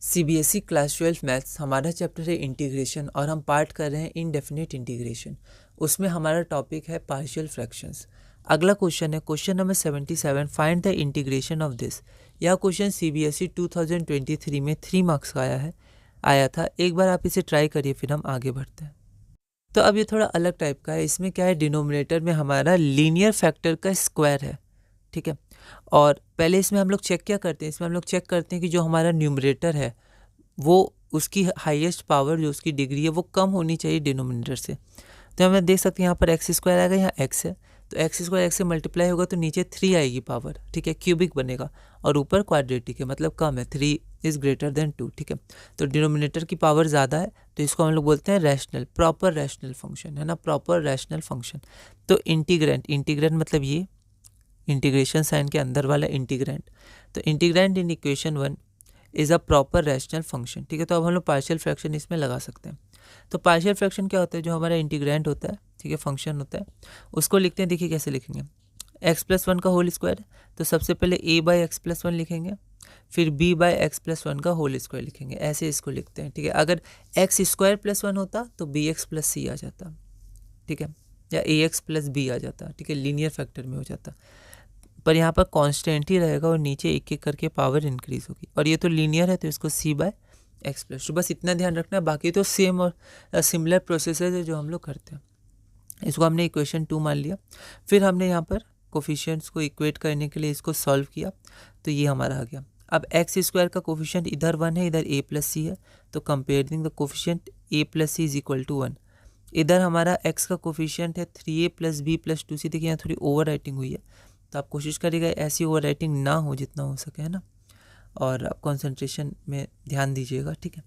CBSE class 12 maths हमारा chapter है integration और हम पार्ट कर रहे हैं इनडेफिनेट इंटीग्रेशन। उसमें हमारा टॉपिक है पार्शियल फ्रैक्शंस। अगला क्वेश्चन है question number 77, find the integration of this. यह क्वेश्चन सीबीएसई 2023 में 3 मार्क्स का आया था। एक बार आप इसे ट्राई करिए, फिर हम आगे बढ़ते हैं। तो अब ये थोड़ा अलग टाइप का है। इसमें क्या है, डिनोमिनेटर में हमारा लीनियर फैक्टर का स्क्वायर है, ठीक है। और पहले इसमें हम लोग चेक क्या करते हैं, इसमें हम लोग चेक करते हैं कि जो हमारा न्यूमरेटर है वो उसकी हाईएस्ट पावर जो उसकी डिग्री है वो कम होनी चाहिए डिनोमिनेटर से। तो हमें देख सकते हैं यहाँ पर एक्स स्क्वायर आएगा, यहाँ एक्स है, तो एक्स स्क्वायर एक्स से मल्टीप्लाई होगा तो नीचे 3 आएगी पावर, ठीक है, क्यूबिक बनेगा। और ऊपर क्वाड्रेटिक है, मतलब कम है, 3 इज़ ग्रेटर देन 2, ठीक है। तो डिनोमिनेटर की पावर ज़्यादा है, तो इसको हम लोग बोलते हैं रैशनल, प्रॉपर रैशनल फंक्शन, है ना, प्रॉपर रैशनल फंक्शन। तो इंटीग्रेंट मतलब ये इंटीग्रेशन साइन के अंदर वाला इंटीग्रेंट। तो integrant in equation 1 is a proper rational function, ठीक है। तो अब हम लोग पार्शियल फ्रैक्शन इसमें लगा सकते हैं। तो पार्शियल फ्रैक्शन क्या होता है, जो हमारा इंटीग्रेंट होता है, ठीक है, फंक्शन होता है, उसको लिखते हैं। देखिए कैसे लिखेंगे, x+1 का होल स्क्वायर है, तो सबसे पहले a/x+1 लिखेंगे, फिर b/x+1 का होल स्क्वायर लिखेंगे, ऐसे इसको लिखते हैं, ठीक है। अगर x² + 1 होता तो bx+c आ जाता, ठीक है, या ax+b आ जाता, ठीक है, लीनियर फैक्टर में हो जाता। पर यहाँ पर कांस्टेंट ही रहेगा और नीचे एक एक करके पावर इंक्रीज होगी। और ये तो लीनियर है, तो इसको c/x+2, बस इतना ध्यान रखना है। बाकी तो सेम और सिमिलर प्रोसेसेस है जो हम लोग करते हैं। इसको हमने इक्वेशन 2 मान लिया। फिर हमने यहाँ पर कोफिशिएंट्स को इक्वेट करने के लिए इसको सॉल्व किया, तो ये हमारा आ गया। अब x² का कोफिशिएंट इधर 1 है, इधर a+c है, तो comparing the coefficient a+c is equal to 1। इधर हमारा x का कोफिशिएंट है 3a + b+2c। देखिए यहाँ थोड़ी ओवर राइटिंग हुई है, तो आप कोशिश करिएगा ऐसी ओवर राइटिंग ना हो जितना हो सके, है ना, और आप कंसंट्रेशन में ध्यान दीजिएगा, ठीक है।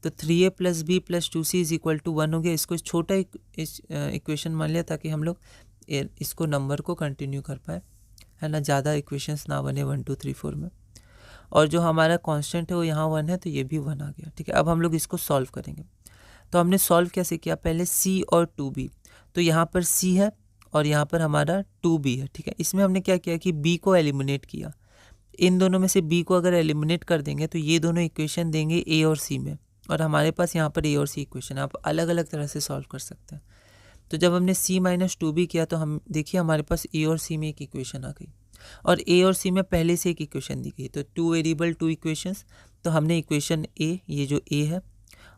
तो 3a + b+2c is equal to 1 हो गया। इसको छोटा इक्वेशन मान लिया ताकि हम लोग इसको नंबर को कंटिन्यू कर पाए, है ना, ज़्यादा इक्वेशंस ना बने 1 2 3 4 में। और जो हमारा कांस्टेंट है वो यहाँ 1 है, तो ये भी 1 आ गया, ठीक है। अब हम लोग इसको सॉल्व करेंगे। तो हमने सॉल्व कैसे किया, पहले c और 2b, तो यहाँ पर c है और यहाँ पर हमारा 2b है, ठीक है। इसमें हमने क्या किया कि b को एलिमिनेट किया। इन दोनों में से b को अगर एलिमिनेट कर देंगे तो ये दोनों इक्वेशन देंगे a और c में, और हमारे पास यहाँ पर a और c इक्वेशन, आप अलग अलग तरह से सॉल्व कर सकते हैं। तो जब हमने c - 2b किया तो हम देखिए हमारे पास a और c में एक इक्वेशन आ गई, और a और c में पहले से एक इक्वेशन दी गई। तो 2 वेरिएबल 2 इक्वेशंस, तो हमने इक्वेशन a, ये जो a है,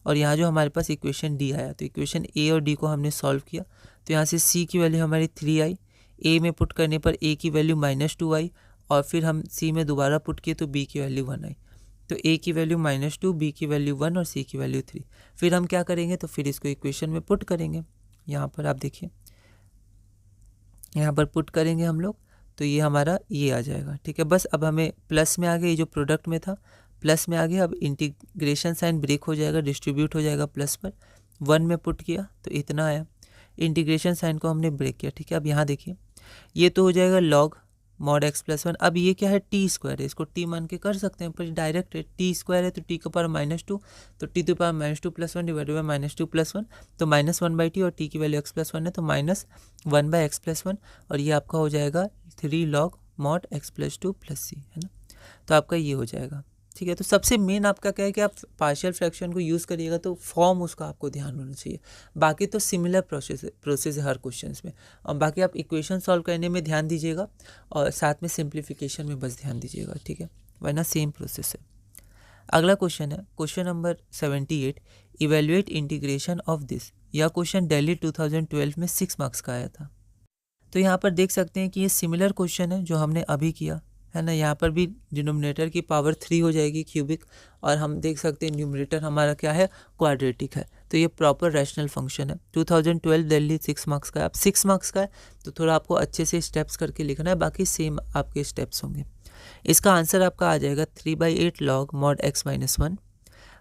और यहाँ जो हमारे पास इक्वेशन d आया, तो इक्वेशन a और d को हमने सॉल्व किया। तो यहाँ से c की वैल्यू हमारी 3 आई, a में पुट करने पर a की वैल्यू -2 आई, और फिर हम c में दोबारा पुट किए तो b की वैल्यू 1 आई। तो a की वैल्यू -2, b की वैल्यू 1 और c की वैल्यू 3। फिर हम क्या करेंगे, तो फिर इसको इक्वेशन में पुट करेंगे। यहाँ पर आप देखिए, यहाँ पर पुट करेंगे हम लोग, तो ये हमारा ये आ जाएगा, ठीक है। बस अब हमें प्लस में आ गया, ये जो प्रोडक्ट में था प्लस में आ गया। अब इंटीग्रेशन साइन ब्रेक हो जाएगा, डिस्ट्रीब्यूट हो जाएगा प्लस पर। 1 में पुट किया तो इतना आया, इंटीग्रेशन साइन को हमने ब्रेक किया, ठीक है। अब यहाँ देखिए, ये तो हो जाएगा log mod x+1। अब ये क्या है, t² है, इसको t मान के कर सकते हैं, पर डायरेक्ट है, t² है तो t की पावर -2, तो t की पावर -2+1 डिवाइडेड बाई -2+1, तो -1/t, और t की वैल्यू x+1 है तो -1/x+1, और ये आपका हो जाएगा 3 log mod x+2 + c, है ना। तो आपका ये हो जाएगा, ठीक है। तो सबसे मेन आपका क्या है कि आप पार्शियल फ्रैक्शन को यूज़ करिएगा तो फॉर्म उसका आपको ध्यान होना चाहिए। बाकी तो सिमिलर प्रोसेस है हर क्वेश्चंस में, और बाकी आप इक्वेशन सॉल्व करने में ध्यान दीजिएगा और साथ में सिंप्लीफिकेशन में बस ध्यान दीजिएगा, ठीक है, वरना सेम प्रोसेस है। अगला क्वेश्चन है question number 78, evaluate integration of this. यह क्वेश्चन दिल्ली 2012 में 6 मार्क्स का आया था। तो यहाँ पर देख सकते हैं कि ये सिमिलर क्वेश्चन है जो हमने अभी किया, है ना। यहाँ पर भी डिनोमिनेटर की पावर 3 हो जाएगी क्यूबिक, और हम देख सकते हैं न्यूमरेटर हमारा क्या है, क्वाड्रेटिक है। तो ये प्रॉपर रैशनल फंक्शन है। 2012 दिल्ली 6 मार्क्स का है। अब 6 मार्क्स का है तो थोड़ा आपको अच्छे से स्टेप्स करके लिखना है, बाकी सेम आपके स्टेप्स होंगे। इसका आंसर आपका आ जाएगा 3/8 log mod x-1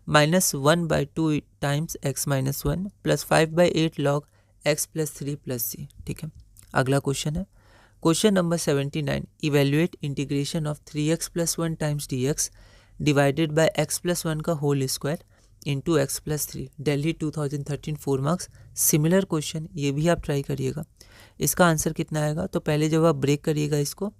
-1/2 times x-1 + 5/8 log x + 3 + c, ठीक है। अगला क्वेश्चन है question number 79, evaluate integration of 3x + 1 times dx divided by x + 1 का whole square into x + 3। Delhi 2013 4 marks. Similar question, ये भी आप ट्राई करिएगा। इसका आंसर कितना आएगा, तो पहले जब आप ब्रेक करिएगा इसको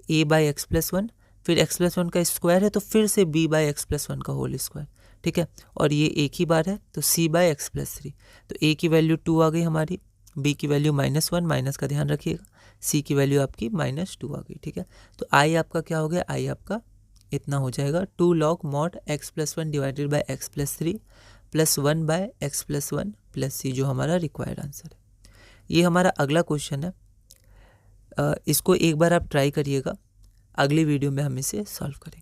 a/x + 1, फिर एक्स प्लस वन का स्क्वायर है तो फिर से B by x plus one का होल स्क्वायर, ठीक है। और ये एक ही बार है तो C by x plus three, तो ए की वैल्यू 2 आ गई हमारी, बी की वैल्यू -1, माइनस का ध्यान रखिएगा, सी की वैल्यू आपकी -2 आ गई, ठीक है। तो आई आपका क्या हो गया, आई आपका इतना हो जाएगा 2 log mod x plus one divided by x plus three plus 1 by x plus one plus C, जो हमारा रिक्वायर्ड आंसर है। ये हमारा अगला क्वेश्चन है। इसको एक बार आप ट्राई करिएगा, अगली वीडियो में हम इसे सॉल्व करेंगे।